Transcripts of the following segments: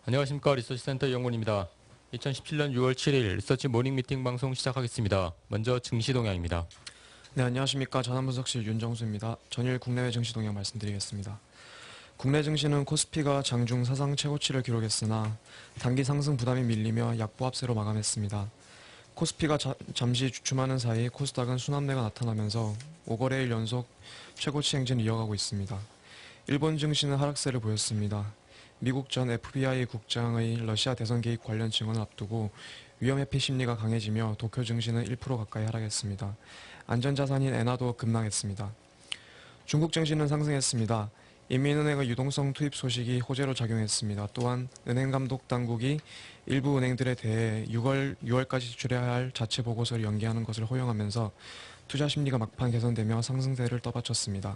안녕하십니까. 리서치센터 이영곤입니다. 2017년 6월 7일 리서치 모닝미팅 방송 시작하겠습니다. 먼저 증시 동향입니다. 네, 안녕하십니까. 자산분석실 윤정수입니다. 전일 국내외 증시 동향 말씀드리겠습니다. 국내 증시는 코스피가 장중 사상 최고치를 기록했으나 단기 상승 부담이 밀리며 약보합세로 마감했습니다. 코스피가 잠시 주춤하는 사이 코스닥은 순환매가 나타나면서 5거래일 연속 최고치 행진을 이어가고 있습니다. 일본 증시는 하락세를 보였습니다. 미국 전 FBI 국장의 러시아 대선 개입 관련 증언을 앞두고 위험 회피 심리가 강해지며 도쿄 증시는 1% 가까이 하락했습니다. 안전자산인 엔화도 급락했습니다. 중국 증시는 상승했습니다. 인민은행의 유동성 투입 소식이 호재로 작용했습니다. 또한 은행감독 당국이 일부 은행들에 대해 6월까지 제출해야 할 자체 보고서를 연기하는 것을 허용하면서 투자 심리가 막판 개선되며 상승세를 떠받쳤습니다.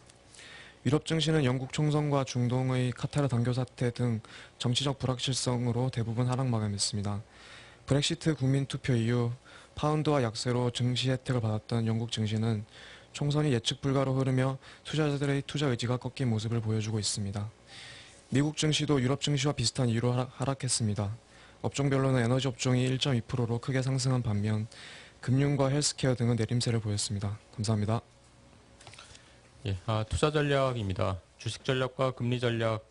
유럽 증시는 영국 총선과 중동의 카타르 단교 사태 등 정치적 불확실성으로 대부분 하락 마감했습니다. 브렉시트 국민 투표 이후 파운드와 약세로 증시 혜택을 받았던 영국 증시는 총선이 예측 불가로 흐르며 투자자들의 투자 의지가 꺾인 모습을 보여주고 있습니다. 미국 증시도 유럽 증시와 비슷한 이유로 하락했습니다. 업종별로는 에너지 업종이 1.2%로 크게 상승한 반면 금융과 헬스케어 등은 내림세를 보였습니다. 감사합니다. 투자 전략입니다. 주식 전략과 금리 전략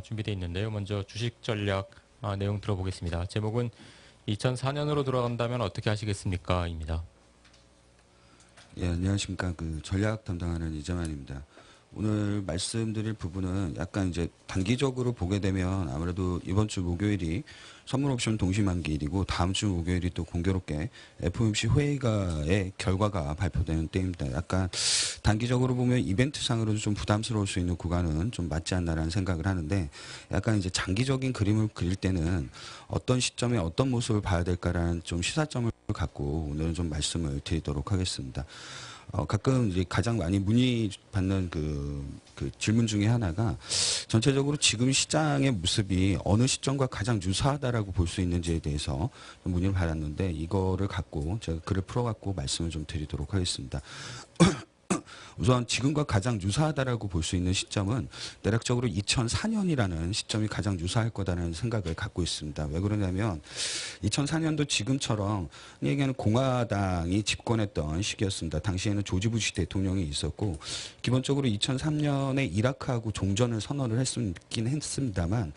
준비되어 있는데요. 먼저 주식 전략 내용 들어보겠습니다. 제목은 2004년으로 돌아간다면 어떻게 하시겠습니까? 입니다. 예, 안녕하십니까. 전략 담당하는 이재만입니다. 오늘 말씀드릴 부분은 약간 이제 단기적으로 보게 되면 아무래도 이번 주 목요일이 선물 옵션 동시만기일이고 다음 주 목요일이 또 공교롭게 FOMC 회의가의 결과가 발표되는 때입니다. 약간 단기적으로 보면 이벤트상으로도 좀 부담스러울 수 있는 구간은 좀 맞지 않나라는 생각을 하는데 약간 이제 장기적인 그림을 그릴 때는 어떤 시점에 어떤 모습을 봐야 될까라는 좀 시사점을 갖고 오늘은 좀 말씀을 드리도록 하겠습니다. 가끔 이제 가장 많이 문의받는 그 질문 중에 하나가 전체적으로 지금 시장의 모습이 어느 시점과 가장 유사하다라고 볼 수 있는지에 대해서 문의를 받았는데 이거를 갖고 제가 글을 풀어갖고 말씀을 좀 드리도록 하겠습니다. 우선 지금과 가장 유사하다라고 볼 수 있는 시점은 대략적으로 2004년이라는 시점이 가장 유사할 거다라는 생각을 갖고 있습니다. 왜 그러냐면 2004년도 지금처럼 얘기하는 공화당이 집권했던 시기였습니다. 당시에는 조지 부시 대통령이 있었고 기본적으로 2003년에 이라크하고 종전을 선언을 했긴 했습니다만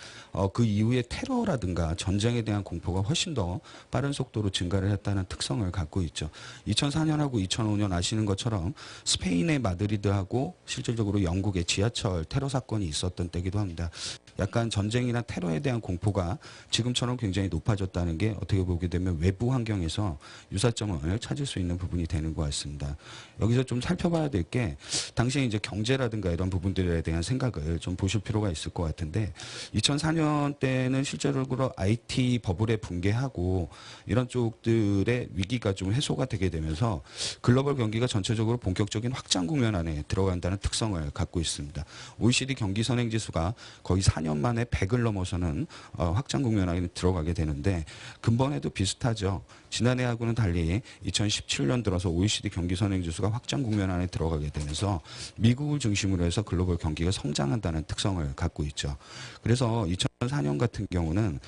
그 이후에 테러라든가 전쟁에 대한 공포가 훨씬 더 빠른 속도로 증가를 했다는 특성을 갖고 있죠. 2004년하고 2005년 아시는 것처럼 스페인의 마드리드하고 실질적으로 영국의 지하철 테러 사건이 있었던 때기도 합니다. 약간 전쟁이나 테러에 대한 공포가 지금처럼 굉장히 높아졌다는 게 어떻게 보게 되면 외부 환경에서 유사점을 찾을 수 있는 부분이 되는 것 같습니다. 여기서 좀 살펴봐야 될 게 당시에 이제 경제라든가 이런 부분들에 대한 생각을 좀 보실 필요가 있을 것 같은데 2004년 때는 실제적으로 IT 버블에 붕괴하고 이런 쪽들의 위기가 좀 해소가 되게 되면서 글로벌 경기가 전체적으로 본격적인 확장 국면 안에 들어간다는 특성을 갖고 있습니다. OECD 경기 선행 지수가 거의 4년 만에 100을 넘어서는 확장 국면 안에 들어가게 되는데 근본에도 비슷하죠. 지난해하고는 달리 2017년 들어서 OECD 경기 선행 지수가 확장 국면 안에 들어가게 되면서 미국을 중심으로 해서 글로벌 경기가 성장한다는 특성을 갖고 있죠. 그래서 2004년 같은 경우는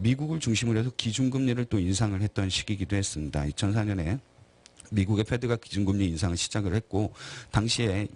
미국을 중심으로 해서 기준금리를 또 인상을 했던 시기이기도 했습니다. 2004년에 미국의 패드가 기준금리 인상을 시작을 했고 당시에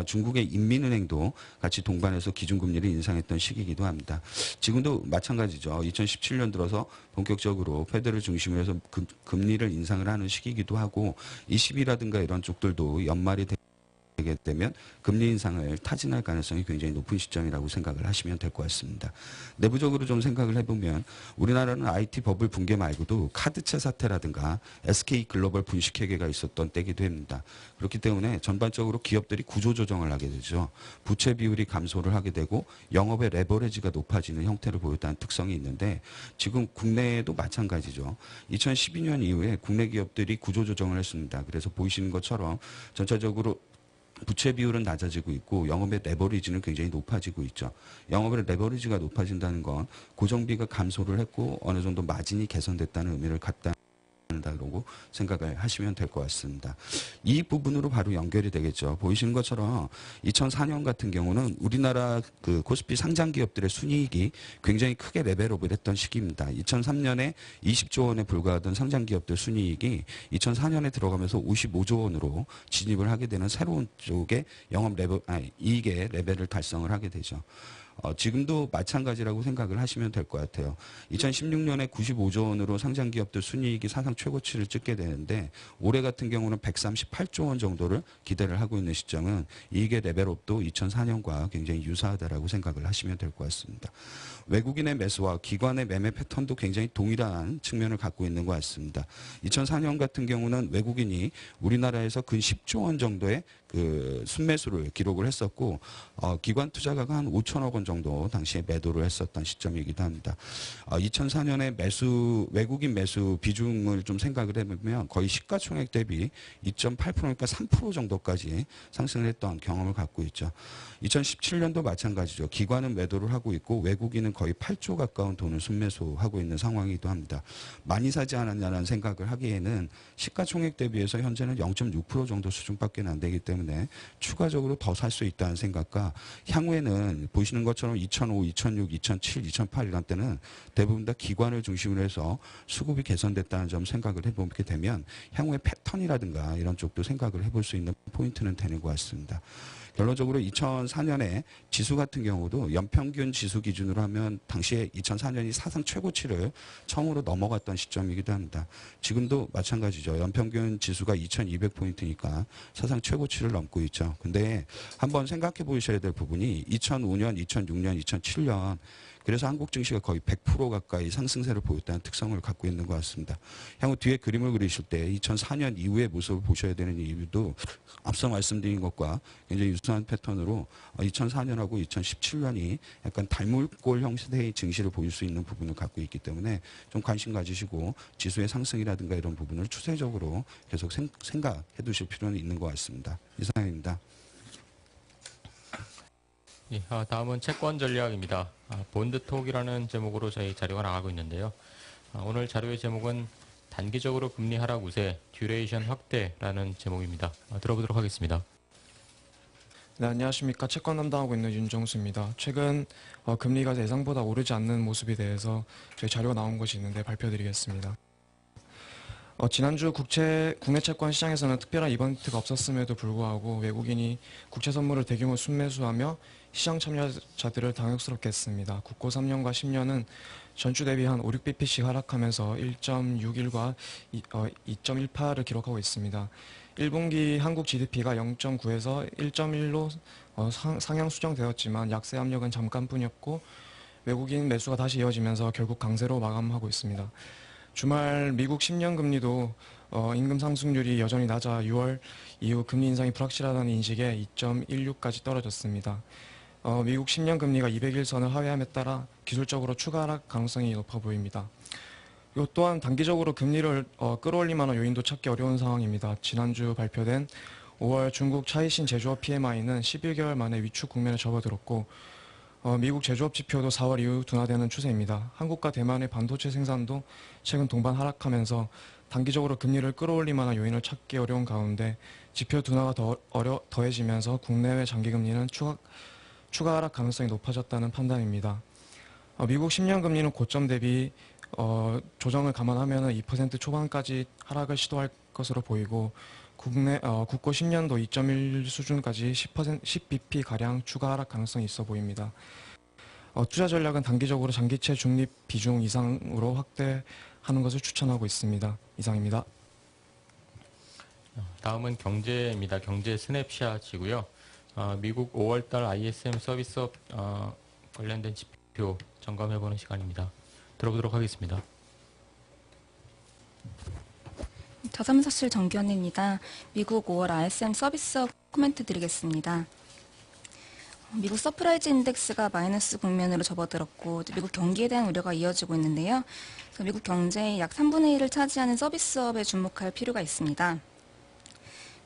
중국의 인민은행도 같이 동반해서 기준금리를 인상했던 시기이기도 합니다. 지금도 마찬가지죠. 2017년 들어서 본격적으로 패드를 중심으로 해서 금리를 인상을 하는 시기이기도 하고 ECB라든가 이런 쪽들도 연말이 되게 되면 금리 인상을 타진할 가능성이 굉장히 높은 시점이라고 생각을 하시면 될 것 같습니다. 내부적으로 좀 생각을 해보면 우리나라는 IT 버블 붕괴 말고도 카드채 사태라든가 SK 글로벌 분식회계가 있었던 때기도 합니다. 그렇기 때문에 전반적으로 기업들이 구조조정을 하게 되죠. 부채 비율이 감소를 하게 되고 영업의 레버리지가 높아지는 형태를 보였다는 특성이 있는데 지금 국내에도 마찬가지죠. 2012년 이후에 국내 기업들이 구조조정을 했습니다. 그래서 보이시는 것처럼 전체적으로 부채 비율은 낮아지고 있고 영업의 레버리지는 굉장히 높아지고 있죠. 영업의 레버리지가 높아진다는 건 고정비가 감소를 했고 어느 정도 마진이 개선됐다는 의미를 갖다는 않는다고 생각을 하시면 될 것 같습니다. 이 부분으로 바로 연결이 되겠죠. 보이시는 것처럼 2004년 같은 경우는 우리나라 그 코스피 상장 기업들의 순이익이 굉장히 크게 레벨업을 했던 시기입니다. 2003년에 20조 원에 불과하던 상장 기업들 순이익이 2004년에 들어가면서 55조 원으로 진입을 하게 되는 새로운 쪽의 이익의 레벨을 달성을 하게 되죠. 지금도 마찬가지라고 생각을 하시면 될 것 같아요. 2016년에 95조 원으로 상장 기업들 순이익이 사상 최고치를 찍게 되는데 올해 같은 경우는 138조 원 정도를 기대를 하고 있는 시점은 이익의 레벨업도 2004년과 굉장히 유사하다라고 생각을 하시면 될 것 같습니다. 외국인의 매수와 기관의 매매 패턴도 굉장히 동일한 측면을 갖고 있는 것 같습니다. 2004년 같은 경우는 외국인이 우리나라에서 근 10조 원 정도의 그 순매수를 기록을 했었고 기관 투자가가 한 5천억 원 정도 당시에 매도를 했었던 시점이기도 합니다. 2004년에 외국인 매수 비중을 좀 생각을 해보면 거의 시가총액 대비 2.8%니까 3% 정도까지 상승을 했던 경험을 갖고 있죠. 2017년도 마찬가지죠. 기관은 매도를 하고 있고 외국인은 거의 8조 가까운 돈을 순매수하고 있는 상황이기도 합니다. 많이 사지 않았냐는 생각을 하기에는 시가총액 대비해서 현재는 0.6% 정도 수준밖에 안 되기 때문에 추가적으로 더 살 수 있다는 생각과 향후에는 보시는 것처럼 2005, 2006, 2007, 2008 이런 때는 대부분 다 기관을 중심으로 해서 수급이 개선됐다는 점 생각을 해보게 되면 향후의 패턴이라든가 이런 쪽도 생각을 해볼 수 있는 포인트는 되는 것 같습니다. 결론적으로 2004년에 지수 같은 경우도 연평균 지수 기준으로 하면 당시에 2004년이 사상 최고치를 처음으로 넘어갔던 시점이기도 합니다. 지금도 마찬가지죠. 연평균 지수가 2200포인트니까 사상 최고치를 넘고 있죠. 근데 한번 생각해 보셔야 될 부분이 2005년, 2006년, 2007년 그래서 한국 증시가 거의 100% 가까이 상승세를 보였다는 특성을 갖고 있는 것 같습니다. 향후 뒤에 그림을 그리실 때 2004년 이후의 모습을 보셔야 되는 이유도 앞서 말씀드린 것과 굉장히 유사한 패턴으로 2004년하고 2017년이 약간 달물골 형태의 증시를 보일 수 있는 부분을 갖고 있기 때문에 좀 관심 가지시고 지수의 상승이라든가 이런 부분을 추세적으로 계속 생각해 두실 필요는 있는 것 같습니다. 이상입니다. 예, 다음은 채권 전략입니다. 본드톡이라는 제목으로 저희 자료가 나가고 있는데요. 오늘 자료의 제목은 단기적으로 금리 하락 우세, 듀레이션 확대라는 제목입니다. 들어보도록 하겠습니다. 네, 안녕하십니까. 채권 담당하고 있는 윤정수입니다. 최근 금리가 예상보다 오르지 않는 모습에 대해서 저희 자료가 나온 것이 있는데 발표드리겠습니다. 지난주 국내 채권 시장에서는 특별한 이벤트가 없었음에도 불구하고 외국인이 국채 선물을 대규모 순매수하며 시장 참여자들을 당혹스럽게 했습니다. 국고 3년과 10년은 전주 대비 한 5, 6bp씩 하락하면서 1.61과 2.18을 기록하고 있습니다. 1분기 한국 GDP가 0.9에서 1.1로 상향 수정되었지만 약세 압력은 잠깐뿐이었고 외국인 매수가 다시 이어지면서 결국 강세로 마감하고 있습니다. 주말 미국 10년 금리도 임금 상승률이 여전히 낮아 6월 이후 금리 인상이 불확실하다는 인식에 2.16까지 떨어졌습니다. 미국 10년 금리가 200일선을 하회함에 따라 기술적으로 추가 하락 가능성이 높아 보입니다. 이 또한 단기적으로 금리를 끌어올릴 만한 요인도 찾기 어려운 상황입니다. 지난주 발표된 5월 중국 차이신 제조업 PMI는 11개월 만에 위축 국면에 접어들었고 미국 제조업 지표도 4월 이후 둔화되는 추세입니다. 한국과 대만의 반도체 생산도 최근 동반 하락하면서 단기적으로 금리를 끌어올릴 만한 요인을 찾기 어려운 가운데 지표 둔화가 더해지면서 국내외 장기금리는 추가 하락 가능성이 높아졌다는 판단입니다. 미국 10년 금리는 고점 대비 조정을 감안하면 2% 초반까지 하락을 시도할 것으로 보이고 국고 10년도 2.1 수준까지 10bp 가량 추가 하락 가능성이 있어 보입니다. 투자 전략은 단기적으로 장기채 중립 비중 이상으로 확대하는 것을 추천하고 있습니다. 이상입니다. 다음은 경제입니다. 경제 스냅샷이고요. 미국 5월달 ISM 서비스업 관련된 지표 점검해보는 시간입니다. 들어보도록 하겠습니다. 자산사실 정기원입니다. 미국 5월 ISM 서비스업 코멘트 드리겠습니다. 미국 서프라이즈 인덱스가 마이너스 국면으로 접어들었고 미국 경기에 대한 우려가 이어지고 있는데요. 미국 경제의 약 3분의 1을 차지하는 서비스업에 주목할 필요가 있습니다.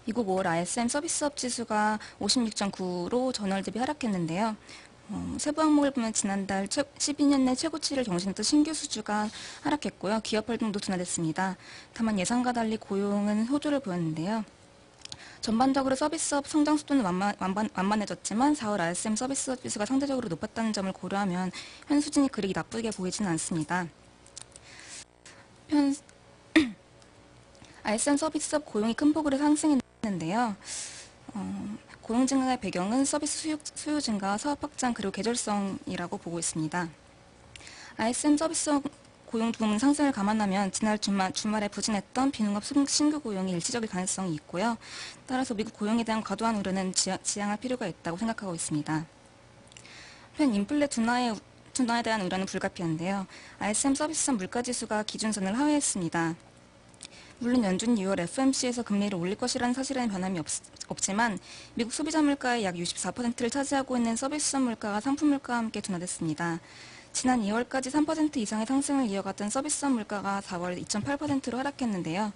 미국 5월 ISM 서비스업 지수가 56.9로 전월 대비 하락했는데요. 세부 항목을 보면 지난달 12년 내 최고치를 경신했던 신규 수주가 하락했고요. 기업 활동도 둔화됐습니다. 다만 예상과 달리 고용은 호조를 보였는데요. 전반적으로 서비스업 성장 속도는 완만해졌지만 4월 RSM 서비스 서비스가 상대적으로 높았다는 점을 고려하면 현 수준이 그리 나쁘게 보이지는 않습니다. RSM 서비스업 고용이 큰 폭으로 상승했는데요. 고용 증가의 배경은 서비스 수요 증가, 사업 확장, 그리고 계절성이라고 보고 있습니다. RSM 서비스 고용 부문 상승을 감안하면 지난 주말에 부진했던 비농업 신규 고용이 일시적일 가능성이 있고요. 따라서 미국 고용에 대한 과도한 우려는 지양할 필요가 있다고 생각하고 있습니다. 현 인플레 둔화에 대한 우려는 불가피한데요. RSM 서비스선 물가지수가 기준선을 하회했습니다. 물론 연준 6월 FOMC에서 금리를 올릴 것이라는 사실에는 변함이 없지만 미국 소비자 물가의 약 64%를 차지하고 있는 서비스선 물가가 상품 물가와 함께 둔화됐습니다. 지난 2월까지 3% 이상의 상승을 이어갔던 서비스선 물가가 4월 2.8%로 하락했는데요.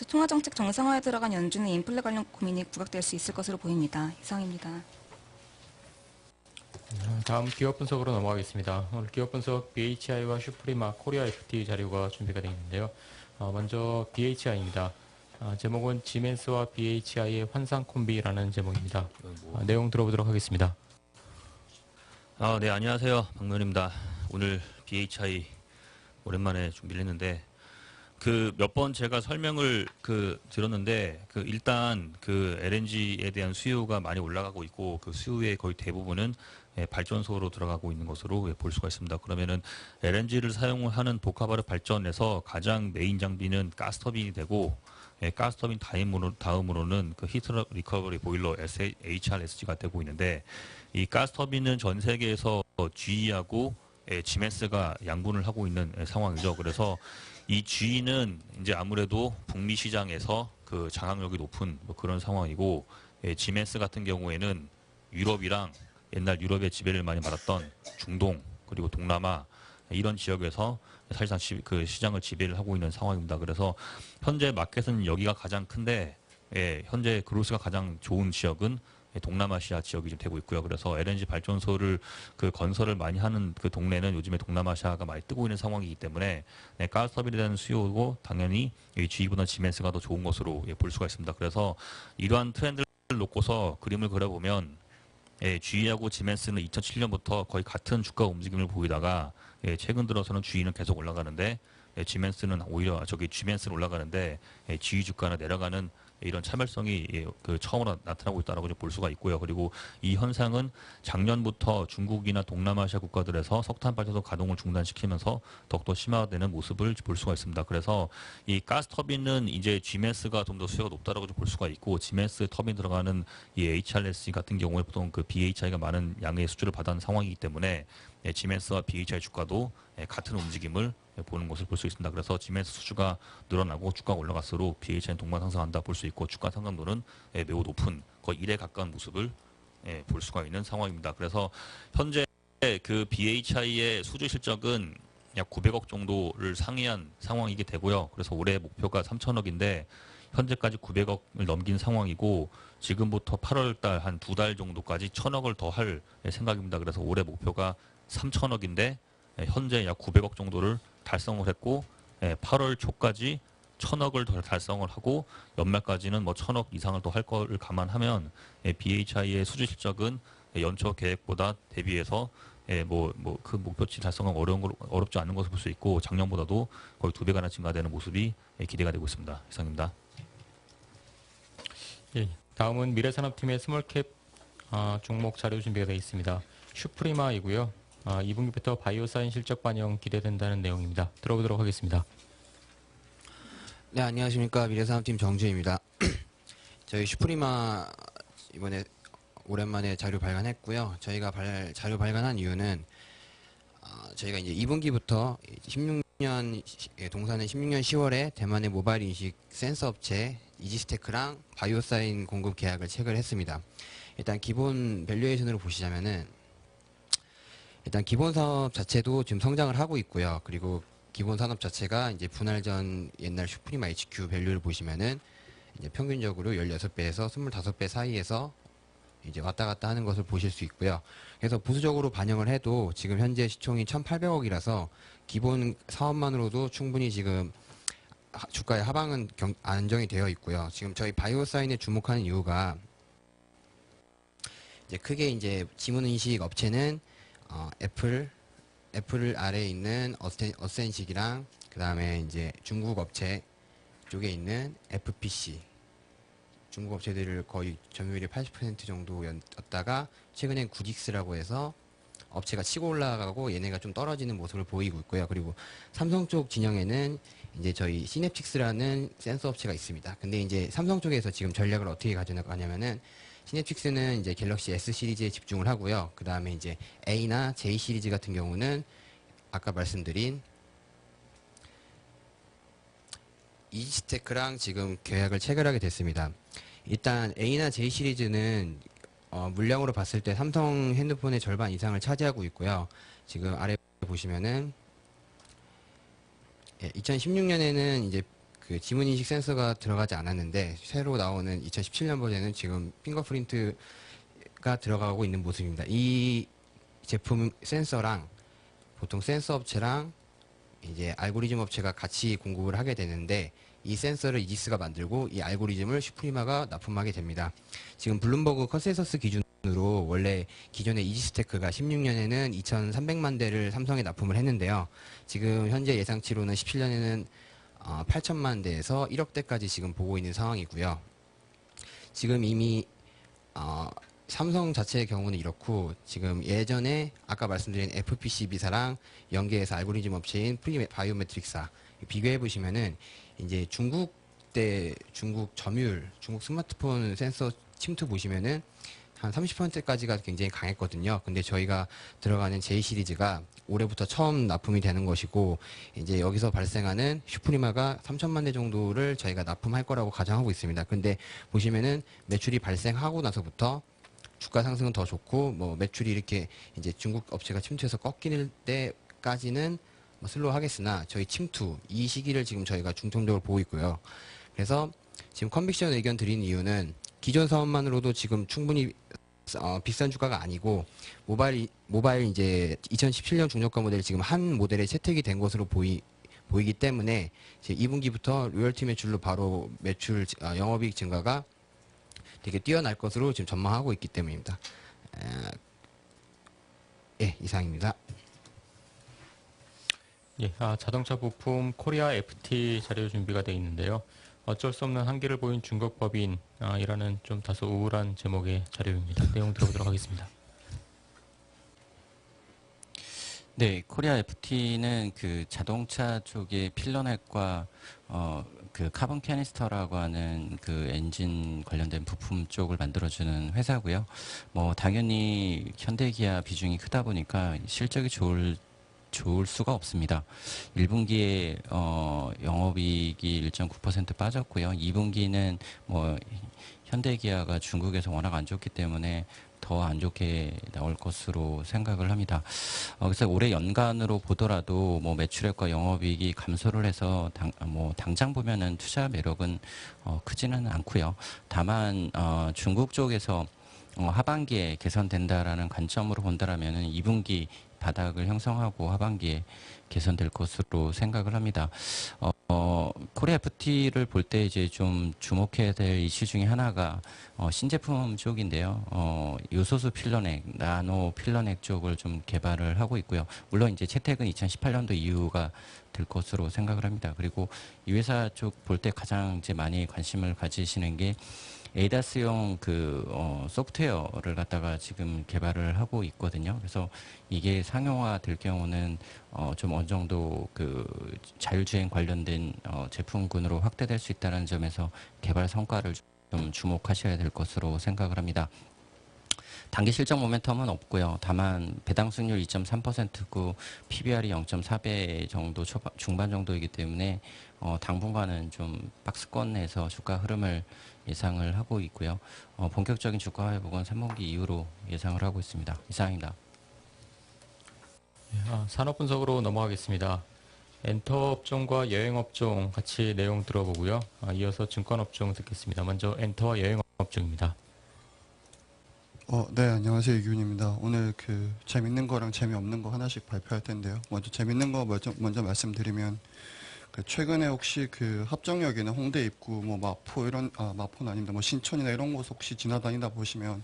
통화정책 정상화에 들어간 연준의 인플레 관련 고민이 부각될 수 있을 것으로 보입니다. 이상입니다. 다음 기업 분석으로 넘어가겠습니다. 오늘 기업 분석 BHI와 슈프리마, 코리아 FT 자료가 준비가 되어 있는데요. 먼저 BHI입니다. 제목은 지멘스와 BHI의 환상 콤비라는 제목입니다. 내용 들어보도록 하겠습니다. 네, 안녕하세요. 박노현입니다. 오늘 BHI 오랜만에 준비를 했는데 몇 번 제가 설명을 들었는데 일단 LNG에 대한 수요가 많이 올라가고 있고 그 수요의 거의 대부분은 발전소로 들어가고 있는 것으로 볼 수가 있습니다. 그러면은 LNG를 사용하는 복합화력 발전에서 가장 메인 장비는 가스터빈이 되고 가스터빈 다음으로는 히트 리커버리 보일러 HRSG가 되고 있는데 이 가스터빈은 전 세계에서 GE하고 지멘스가 양분을 하고 있는 상황이죠. 그래서 이 GE는 이제 아무래도 북미 시장에서 장악력이 높은 그런 상황이고 지멘스 같은 경우에는 유럽이랑 옛날 유럽의 지배를 많이 받았던 중동 그리고 동남아 이런 지역에서 사실상 시장을 지배를 하고 있는 상황입니다. 그래서 현재 마켓은 여기가 가장 큰데 현재 그로스가 가장 좋은 지역은 동남아시아 지역이 좀 되고 있고요. 그래서 LNG 발전소를 건설을 많이 하는 동네는 요즘에 동남아시아가 많이 뜨고 있는 상황이기 때문에 가스터빈에 대한 수요고 당연히 GE보다 지멘스가 더 좋은 것으로 볼 수가 있습니다. 그래서 이러한 트렌드를 놓고서 그림을 그려보면 GE하고 지멘스는 2007년부터 거의 같은 주가 움직임을 보이다가 최근 들어서는 GE는 계속 올라가는데 지멘스는 오히려 지멘스는 올라가는데 GE 주가는 내려가는 이런 차별성이 처음으로 나타나고 있다고 볼 수가 있고요. 그리고 이 현상은 작년부터 중국이나 동남아시아 국가들에서 석탄 발전소 가동을 중단시키면서 더욱더 심화되는 모습을 볼 수가 있습니다. 그래서 이 가스 터빈은 이제 GMS가 좀 더 수요가 높다라고 볼 수가 있고 GMS 터빈 들어가는 이 HRSG 같은 경우에 보통 BHI가 많은 양의 수주를 받은 상황이기 때문에 GMS와 BHI 주가도 같은 움직임을 보는 것을 볼 수 있습니다. 그래서 지멘스 수주가 늘어나고 주가가 올라갈수록 BHI는 동반 상승한다 볼 수 있고 주가 상승도는 매우 높은 거의 1에 가까운 모습을 볼 수가 있는 상황입니다. 그래서 현재 BHI의 수주 실적은 약 900억 정도를 상회한 상황이게 되고요. 그래서 올해 목표가 3천억인데 현재까지 900억을 넘긴 상황이고 지금부터 8월 달 한 2달 정도까지 1,000억을 더 할 생각입니다. 그래서 올해 목표가 3천억인데 현재 약 900억 정도를 달성을 했고 8월 초까지 1,000억을 더 달성을 하고 연말까지는 1,000억 이상을 더 할 거를 감안하면 BHI의 수주 실적은 연초 계획보다 대비해서 그 목표치 달성은 어렵지 않은 것을 볼 수 있고 작년보다도 거의 2배가나 증가되는 모습이 기대가 되고 있습니다. 이상입니다. 예, 다음은 미래산업팀의 스몰캡 종목 자료 준비가 되어 있습니다. 슈프리마이고요. 2분기부터 바이오사인 실적 반영 기대된다는 내용입니다. 들어보도록 하겠습니다. 네, 안녕하십니까. 미래산업팀 정주입니다. 저희 슈프리마 이번에 오랜만에 자료 발간했고요. 저희가 자료 발간한 이유는 저희가 이제 2분기부터 16년 동사는 16년 10월에 대만의 모바일 인식 센서 업체 이지스테크랑 바이오사인 공급 계약을 체결했습니다. 일단 기본 밸류에이션으로 보시자면은 일단 기본 사업 자체도 지금 성장을 하고 있고요. 그리고 기본 산업 자체가 이제 분할 전 옛날 슈프리마 HQ 밸류를 보시면은 이제 평균적으로 16배에서 25배 사이에서 이제 왔다 갔다 하는 것을 보실 수 있고요. 그래서 보수적으로 반영을 해도 지금 현재 시총이 1,800억이라서 기본 사업만으로도 충분히 지금 주가의 하방은 안정이 되어 있고요. 지금 저희 바이오사인에 주목하는 이유가 이제 크게 이제 지문인식 업체는 애플 아래에 있는 어센식이랑 그 다음에 이제 중국 업체 쪽에 있는 FPC 중국 업체들을 거의 점유율이 80% 정도였다가 최근엔 구딕스라고 해서 업체가 치고 올라가고 얘네가 좀 떨어지는 모습을 보이고 있고요. 그리고 삼성 쪽 진영에는 이제 저희 시냅틱스라는 센서 업체가 있습니다. 근데 이제 삼성 쪽에서 지금 전략을 어떻게 가져나가냐면은 시냅틱스는 이제 갤럭시 S 시리즈에 집중을 하고요. 그 다음에 이제 A나 J 시리즈 같은 경우는 아까 말씀드린 이지스테크랑 지금 계약을 체결하게 됐습니다. 일단 A나 J 시리즈는 물량으로 봤을 때 삼성 핸드폰의 절반 이상을 차지하고 있고요. 지금 아래 보시면은 2016년에는 이제 그 지문인식 센서가 들어가지 않았는데 새로 나오는 2017년 버전은 지금 핑거프린트가 들어가고 있는 모습입니다. 이 제품 센서랑 보통 센서 업체랑 이제 알고리즘 업체가 같이 공급을 하게 되는데 이 센서를 이지스가 만들고 이 알고리즘을 슈프리마가 납품하게 됩니다. 지금 블룸버그 컨센서스 기준으로 원래 기존의 이지스테크가 16년에는 2,300만 대를 삼성에 납품을 했는데요. 지금 현재 예상치로는 17년에는 8천만 대에서 1억 대까지 지금 보고 있는 상황이고요. 지금 이미 삼성 자체의 경우는 이렇고 지금 예전에 아까 말씀드린 FPC 비사랑 연계해서 알고리즘 업체인 바이오메트릭사 비교해 보시면은 이제 중국 점유율, 중국 스마트폰 센서 침투 보시면은 한 30%까지가 굉장히 강했거든요. 근데 저희가 들어가는 J 시리즈가 올해부터 처음 납품이 되는 것이고 이제 여기서 발생하는 슈프리마가 3천만 대 정도를 저희가 납품할 거라고 가정하고 있습니다. 근데 보시면은 매출이 발생하고 나서부터 주가 상승은 더 좋고 뭐 매출이 이렇게 이제 중국 업체가 침투해서 꺾이는 때까지는 뭐 슬로우하겠으나 저희 침투 이 시기를 지금 저희가 중점적으로 보고 있고요. 그래서 지금 컨빅션 의견 드린 이유는 기존 사업만으로도 지금 충분히 비싼 주가가 아니고 모바일 이제 2017년 중저가 모델 지금 한 모델에 채택이 된 것으로 보이기 때문에 이제 2분기부터 로열티 매출로 바로 매출 영업이익 증가가 되게 뛰어날 것으로 지금 전망하고 있기 때문입니다. 예, 이상입니다. 예, 자동차 부품 코리아 FT 자료 준비가 되어 있는데요. 어쩔 수 없는 한계를 보인 중국 법인이라는 좀 다소 우울한 제목의 자료입니다. 내용 들어보도록 하겠습니다. 네, 코리아 FT는 그 자동차 쪽의 필러넥과 그 카본 캐니스터라고 하는 그 엔진 관련된 부품 쪽을 만들어주는 회사고요. 뭐 당연히 현대기아 비중이 크다 보니까 실적이 좋을 수가 없습니다. 1분기에 영업이익이 1.9% 빠졌고요. 2분기는 뭐 현대기아가 중국에서 워낙 안 좋기 때문에 더 안 좋게 나올 것으로 생각을 합니다. 그래서 올해 연간으로 보더라도 뭐 매출액과 영업이익이 감소를 해서 당장 보면은 투자 매력은 크지는 않고요. 다만 중국 쪽에서 하반기에 개선된다라는 관점으로 본다라면은 2분기 바닥을 형성하고 하반기에 개선될 것으로 생각을 합니다. 코리아 FT를 볼 때 이제 좀 주목해야 될 이슈 중에 하나가 신제품 쪽인데요. 요소수 필러넥, 나노 필러넥 쪽을 좀 개발을 하고 있고요. 물론 이제 채택은 2018년도 이후가 될 것으로 생각을 합니다. 그리고 이 회사 쪽 볼 때 가장 이제 많이 관심을 가지시는 게 에이다스용 그 소프트웨어를 갖다가 지금 개발을 하고 있거든요. 그래서 이게 상용화 될 경우는 좀 어느 정도 그 자율주행 관련된 제품군으로 확대될 수 있다는 점에서 개발 성과를 좀 주목하셔야 될 것으로 생각을 합니다. 단기 실적 모멘텀은 없고요. 다만 배당 수익률 2.3%고 PBR이 0.4배 정도 중반 정도이기 때문에 당분간은 좀 박스권에서 주가 흐름을 예상을 하고 있고요. 본격적인 주가 회복은 3분기 이후로 예상을 하고 있습니다. 이상입니다. 산업 분석으로 넘어가겠습니다. 엔터 업종과 여행 업종 같이 내용 들어보고요. 이어서 증권 업종 듣겠습니다. 먼저 엔터와 여행 업종입니다. 네, 안녕하세요. 이규훈입니다. 오늘 재밌는 거랑 재미없는 거 하나씩 발표할 텐데요. 먼저 재밌는 거 먼저 말씀드리면, 최근에 혹시 합정역이나 홍대 입구, 마포 마포는 아닙니다. 신촌이나 이런 곳 혹시 지나다니다 보시면,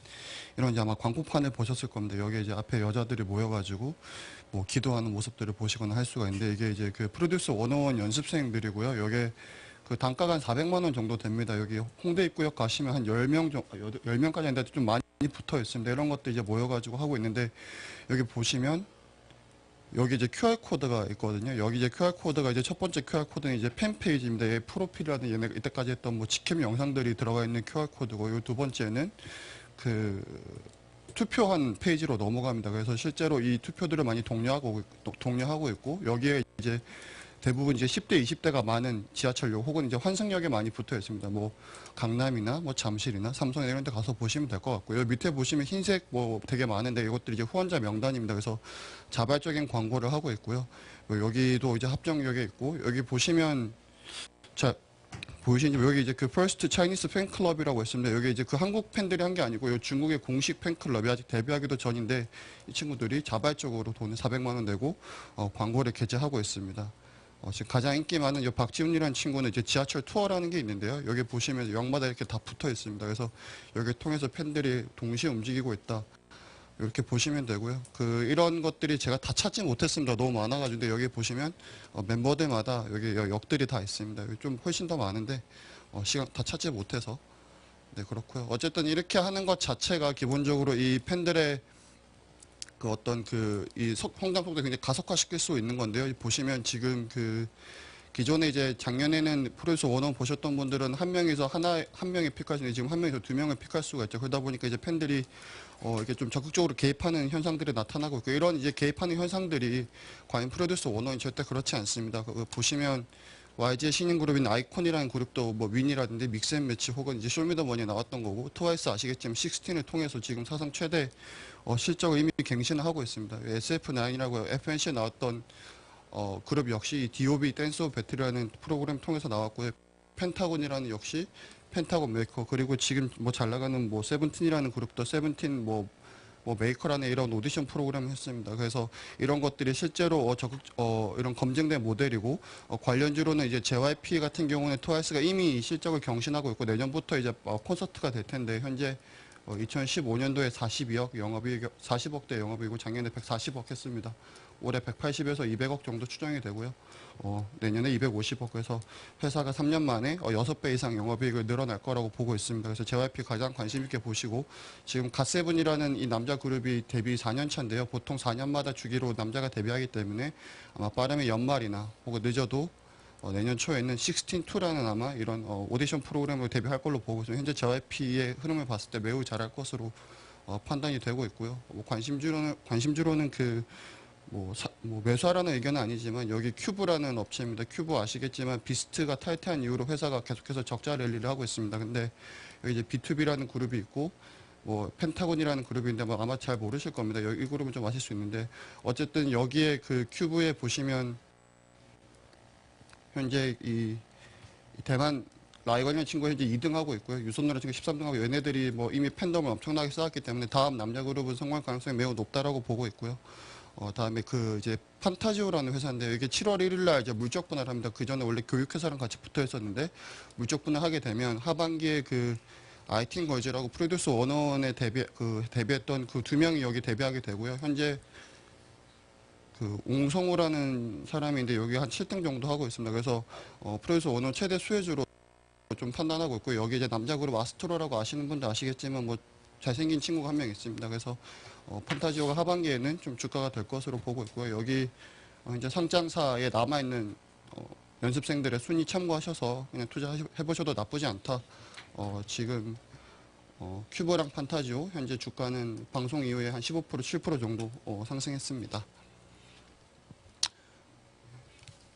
이런 이제 아마 광고판을 보셨을 겁니다. 여기 이제 앞에 여자들이 모여가지고, 기도하는 모습들을 보시거나 할 수가 있는데, 이게 이제 프로듀스 101 연습생들이고요. 여기에 단가가 한 400만 원 정도 됩니다. 여기 홍대 입구역 가시면 한 10명 정도, 10명까지 아닌데 좀 많이 붙어 있습니다. 이런 것도 이제 모여가지고 하고 있는데, 여기 보시면, 여기 이제 QR코드가 있거든요. 여기 이제 QR코드가 이제 첫 번째 QR코드는 이제 팬페이지입니다. 얘 프로필이라든 얘네 이때까지 했던 직캠 영상들이 들어가 있는 QR코드고, 이 두 번째는 투표한 페이지로 넘어갑니다. 그래서 실제로 이 투표들을 많이 독려하고 있고, 여기에 이제 대부분 이제 10대, 20대가 많은 지하철역 혹은 이제 환승역에 많이 붙어 있습니다. 강남이나 잠실이나 삼성 이런 데 가서 보시면 될 것 같고요. 밑에 보시면 흰색 되게 많은데 이것들이 이제 후원자 명단입니다. 그래서 자발적인 광고를 하고 있고요. 여기도 이제 합정역에 있고, 여기 보시면 보이시는지 여기 이제 퍼스트 차이니스 팬클럽이라고 있습니다. 여기 이제 한국 팬들이 한 게 아니고 중국의 공식 팬클럽이 아직 데뷔하기도 전인데, 이 친구들이 자발적으로 돈을 400만 원 내고 광고를 게재하고 있습니다. 지금 가장 인기 많은 이 박지훈이라는 친구는 이제 지하철 투어라는 게 있는데요. 여기 보시면 역마다 이렇게 다 붙어 있습니다. 그래서 여기 통해서 팬들이 동시에 움직이고 있다. 이렇게 보시면 되고요. 이런 것들이 제가 다 찾지 못했습니다. 너무 많아가지고. 근데 여기 보시면 멤버들마다 여기 역들이 다 있습니다. 여기 좀 훨씬 더 많은데 시간 다 찾지 못해서. 네, 그렇고요. 어쨌든 이렇게 하는 것 자체가 기본적으로 이 팬들의 이 성장 속도를 굉장히 가속화시킬 수 있는 건데요. 보시면 지금 기존에 이제 작년에는 프로듀스 101 보셨던 분들은 한 명에서 한 명이 픽할 수 있는데, 지금 한 명에서 두 명을 픽할 수가 있죠. 그러다 보니까 이제 팬들이 이렇게 좀 적극적으로 개입하는 현상들이 나타나고 있고, 이런 이제 개입하는 현상들이 과연 프로듀스 101이 절대 그렇지 않습니다. 보시면 YG의 신인 그룹인 아이콘이라는 그룹도 윈이라든지 믹스앤매치 혹은 이제 쇼미더머니에 나왔던 거고, 트와이스 아시겠지만 16을 통해서 지금 사상 최대 실적을 이미 갱신을 하고 있습니다. SF9이라고 FNC에 나왔던 그룹 역시 DOB 댄스 오브 배틀이라는 프로그램 통해서 나왔고요. 펜타곤이라는 역시 펜타곤 메이커, 그리고 지금 잘 나가는 세븐틴이라는 그룹도 세븐틴 메이커라는 이런 오디션 프로그램을 했습니다. 그래서 이런 것들이 실제로 이런 검증된 모델이고, 관련주로는 이제 JYP 같은 경우는 트와이스가 이미 실적을 경신하고 있고, 내년부터 이제 콘서트가 될 텐데, 현재 2015년도에 40억대 영업이익이고 작년에 140억 했습니다. 올해 180에서 200억 정도 추정이 되고요. 내년에 250억, 그래서 회사가 3년 만에 6배 이상 영업이익을 늘어날 거라고 보고 있습니다. 그래서 JYP 가장 관심 있게 보시고, 지금 갓세븐이라는 이 남자 그룹이 데뷔 4년 차인데요. 보통 4년마다 주기로 남자가 데뷔하기 때문에 아마 빠르면 연말이나 혹은 늦어도 내년 초에 있는 16-2라는 아마 이런 오디션 프로그램으로 데뷔할 걸로 보고 있습니다. 현재 JYP의 흐름을 봤을 때 매우 잘할 것으로 판단이 되고 있고요. 관심주로는 매수하라는 의견은 아니지만, 여기 큐브라는 업체입니다. 큐브 아시겠지만 비스트가 탈퇴한 이후로 회사가 계속해서 적자 랠리를 하고 있습니다. 근데 여기 이제 B2B라는 그룹이 있고, 펜타곤이라는 그룹인데 아마 잘 모르실 겁니다. 이 그룹은 좀 아실 수 있는데, 어쨌든 여기에 큐브에 보시면 현재 이 대만 라이건이라는 친구가 현재 2등하고 있고요. 유선노라는 친구 13등하고, 얘네들이 이미 팬덤을 엄청나게 쌓았기 때문에 다음 남자 그룹은 성공할 가능성이 매우 높다라고 보고 있고요. 다음에 이제 판타지오라는 회사인데, 이게 7월 1일 날 이제 물적 분할을 합니다. 그 전에 원래 교육회사랑 같이 붙어 있었는데, 물적 분할하게 되면 하반기에 아이틴 걸즈라고 프로듀스 101에 데뷔했던 두 명이 여기 데뷔하게 되고요. 현재 옹성우라는 사람인데 여기 한 7등 정도 하고 있습니다. 그래서 프로듀스 101 최대 수혜주로 좀 판단하고 있고, 여기 이제 남자 그룹 아스트로라고 아시는 분도 아시겠지만 잘생긴 친구가 한 명 있습니다. 그래서 판타지오가 하반기에는 좀 주가가 될 것으로 보고 있고요. 여기 이제 상장사에 남아있는 연습생들의 순위 참고하셔서 그냥 투자해보셔도 나쁘지 않다. 지금 큐브랑 판타지오 현재 주가는 방송 이후에 한 15% 7% 정도 상승했습니다.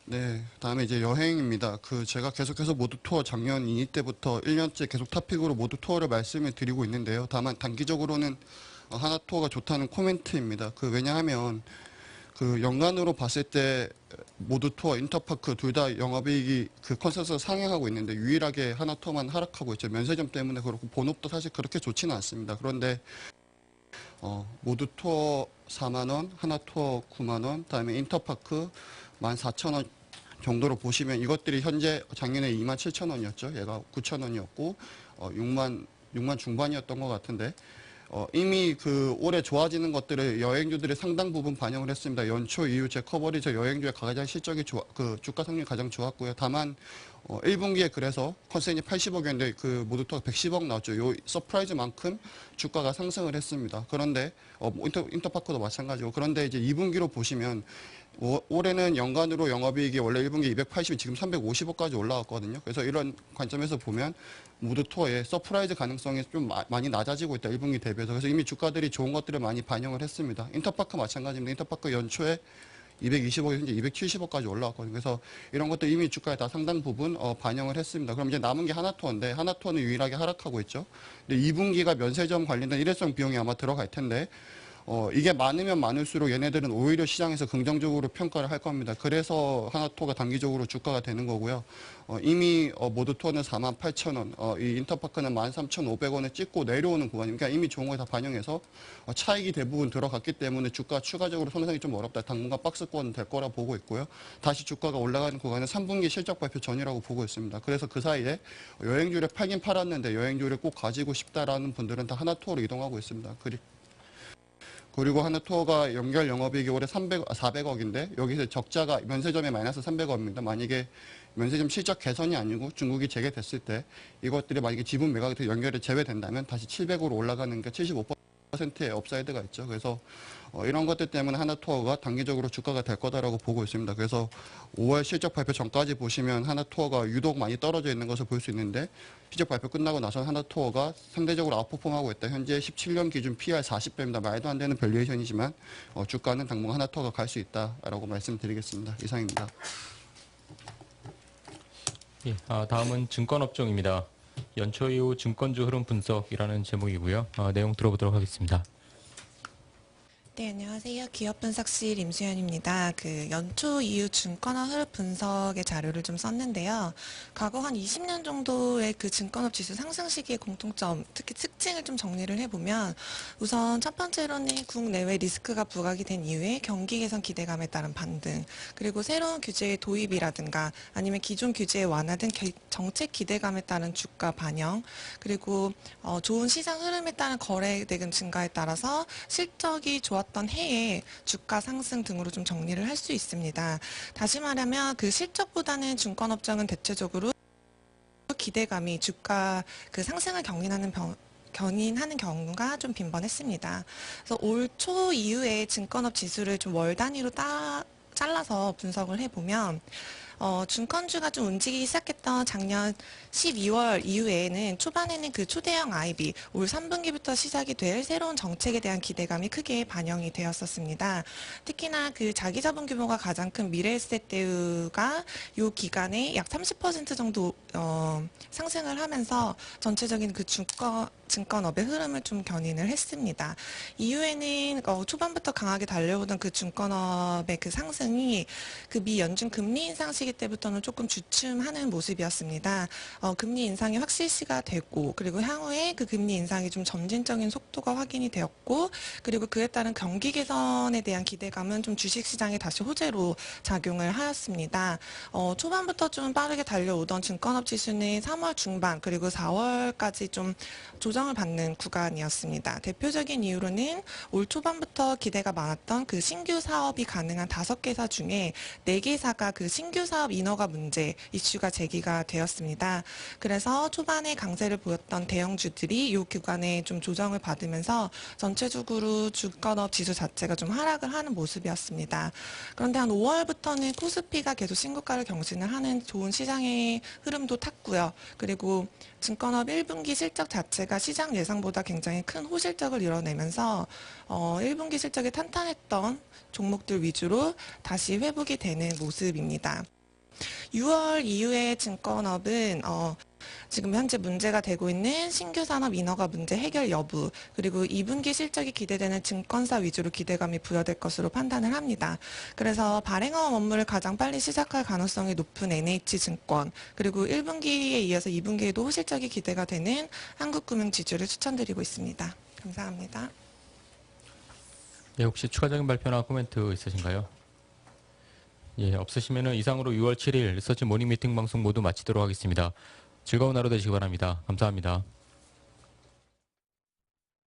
네, 다음에 이제 여행입니다. 제가 계속해서 모두 투어 작년 2위 때부터 1년째 계속 토픽으로 모두 투어를 말씀을 드리고 있는데요. 다만 단기적으로는 하나 투어가 좋다는 코멘트입니다. 왜냐하면 연간으로 봤을 때 모두 투어, 인터파크 둘 다 영업이익이 컨센서스 상향하고 있는데, 유일하게 하나 투어만 하락하고 있죠. 면세점 때문에 그렇고 본업도 사실 그렇게 좋지는 않습니다. 그런데 모두 투어 4만 원, 하나 투어 9만 원, 그다음에 인터파크 14,000원 정도로 보시면 이것들이 현재 작년에 27,000원이었죠. 얘가 9,000원이었고 6만 중반이었던 것 같은데 이미 그 올해 좋아지는 것들을 여행주들이 상당 부분 반영을 했습니다. 연초 이후 제 커버리지 여행주의 가장 실적이 주가 성능이 가장 좋았고요. 다만 1분기에 그래서 컨센이 80억이었는데 그 모두 투어 110억 나왔죠. 요 서프라이즈만큼 주가가 상승을 했습니다. 그런데 인터파크도 마찬가지고 그런데 이제 2분기로 보시면 올해는 연간으로 영업이익이 원래 1분기 280이 지금 350억까지 올라왔거든요. 그래서 이런 관점에서 보면 모두 투어의 서프라이즈 가능성이 좀 많이 낮아지고 있다. 1분기 대비해서. 그래서 이미 주가들이 좋은 것들을 많이 반영을 했습니다. 인터파크 마찬가지입니다. 인터파크 연초에 220억, 현재 270억까지 올라왔거든요. 그래서 이런 것도 이미 주가에 다 상당 부분 반영을 했습니다. 그럼 이제 남은 게 하나투어인데 하나투어는 유일하게 하락하고 있죠. 근데 2분기가 면세점 관련된 일회성 비용이 아마 들어갈 텐데 이게 많으면 많을수록 얘네들은 오히려 시장에서 긍정적으로 평가를 할 겁니다. 그래서 하나투어가 단기적으로 주가가 되는 거고요. 이미 모두 투어는 48,000원, 이 인터파크는 13,500원을 찍고 내려오는 구간입니다. 그러니까 이미 좋은 걸 다 반영해서 차익이 대부분 들어갔기 때문에 주가 추가적으로 상승이 좀 어렵다. 당분간 박스권 될 거라 보고 있고요. 다시 주가가 올라가는 구간은 3분기 실적 발표 전이라고 보고 있습니다. 그래서 그 사이에 여행주를 팔긴 팔았는데 여행주를 꼭 가지고 싶다라는 분들은 다 하나투어로 이동하고 있습니다. 그리고 하나투어가 연결 영업이익이 올해 400억인데 여기서 적자가 면세점에 마이너스 300억입니다. 만약에 면세점 실적 개선이 아니고 중국이 재개됐을 때 이것들이 만약에 지분 매각에서 연결이 제외된다면 다시 700으로 올라가는 게 75%의 업사이드가 있죠. 그래서 이런 것들 때문에 하나투어가 단기적으로 주가가 될 거다라고 보고 있습니다. 그래서 5월 실적 발표 전까지 보시면 하나투어가 유독 많이 떨어져 있는 것을 볼 수 있는데 실적 발표 끝나고 나서 하나투어가 상대적으로 아웃퍼폼하고 있다. 현재 17년 기준 PR 40배입니다. 말도 안 되는 밸류에이션이지만 주가는 당분간 하나투어가 갈 수 있다라고 말씀드리겠습니다. 이상입니다. 예, 다음은 증권업종입니다. 연초 이후 증권주 흐름 분석이라는 제목이고요. 내용 들어보도록 하겠습니다. 네, 안녕하세요. 기업분석실 임수연입니다. 연초 이후 증권업 흐름 분석의 자료를 좀 썼는데요. 과거 한 20년 정도의 증권업 지수 상승 시기의 공통점, 특히 특징을 좀 정리를 해보면 우선 첫 번째로는 국내외 리스크가 부각이 된 이후에 경기 개선 기대감에 따른 반등, 그리고 새로운 규제의 도입이라든가 아니면 기존 규제의 완화 등 정책 기대감에 따른 주가 반영, 그리고 좋은 시장 흐름에 따른 거래 대금 증가에 따라서 실적이 좋았던 해에 주가 상승 등으로 좀 정리를 할 수 있습니다. 다시 말하면 실적보다는 증권업종은 대체적으로 기대감이 주가 상승을 견인하는 경우가 좀 빈번했습니다. 그래서 올 초 이후에 증권업 지수를 좀 월 단위로 잘라서 분석을 해보면 증권주가 좀 움직이기 시작했던 작년 12월 이후에는 초반에는 초대형 IB, 올 3분기부터 시작이 될 새로운 정책에 대한 기대감이 크게 반영이 되었었습니다. 특히나 자기자본 규모가 가장 큰 미래에셋대우가 이 기간에 약 30% 정도 상승을 하면서 전체적인 증권업의 흐름을 좀 견인을 했습니다. 이후에는 초반부터 강하게 달려오던 증권업의 상승이 미 연준 금리 인상 시기 때부터는 조금 주춤하는 모습이었습니다. 금리 인상이 확실시가 되고, 그리고 향후에 금리 인상이 좀 점진적인 속도가 확인이 되었고, 그리고 그에 따른 경기 개선에 대한 기대감은 좀 주식시장에 다시 호재로 작용을 하였습니다. 초반부터 좀 빠르게 달려오던 증권업 지수는 3월 중반 그리고 4월까지 좀 조정을 받는 구간이었습니다. 대표적인 이유로는 올 초반부터 기대가 많았던 신규 사업이 가능한 5개사 중에 4개사가 신규 사업 인허가 문제 이슈가 제기가 되었습니다. 그래서 초반에 강세를 보였던 대형주들이 이 구간에 좀 조정을 받으면서 전체적으로 증권업 지수 자체가 좀 하락을 하는 모습이었습니다. 그런데 한 5월부터는 코스피가 계속 신고가를 경신을 하는 좋은 시장의 흐름도 탔고요. 그리고 증권업 1분기 실적 자체가 시장 예상보다 굉장히 큰 호실적을 이뤄내면서 1분기 실적이 탄탄했던 종목들 위주로 다시 회복이 되는 모습입니다. 6월 이후의 증권업은 지금 현재 문제가 되고 있는 신규 산업 인허가 문제 해결 여부, 그리고 2분기 실적이 기대되는 증권사 위주로 기대감이 부여될 것으로 판단을 합니다. 그래서 발행업 업무를 가장 빨리 시작할 가능성이 높은 NH증권, 그리고 1분기에 이어서 2분기에도 호실적이 기대가 되는 한국금융지주를 추천드리고 있습니다. 감사합니다. 예, 혹시 추가적인 발표나 코멘트 있으신가요? 예, 없으시면 이상으로 6월 7일 리서치 모닝 미팅 방송 모두 마치도록 하겠습니다. 즐거운 하루 되시기 바랍니다. 감사합니다.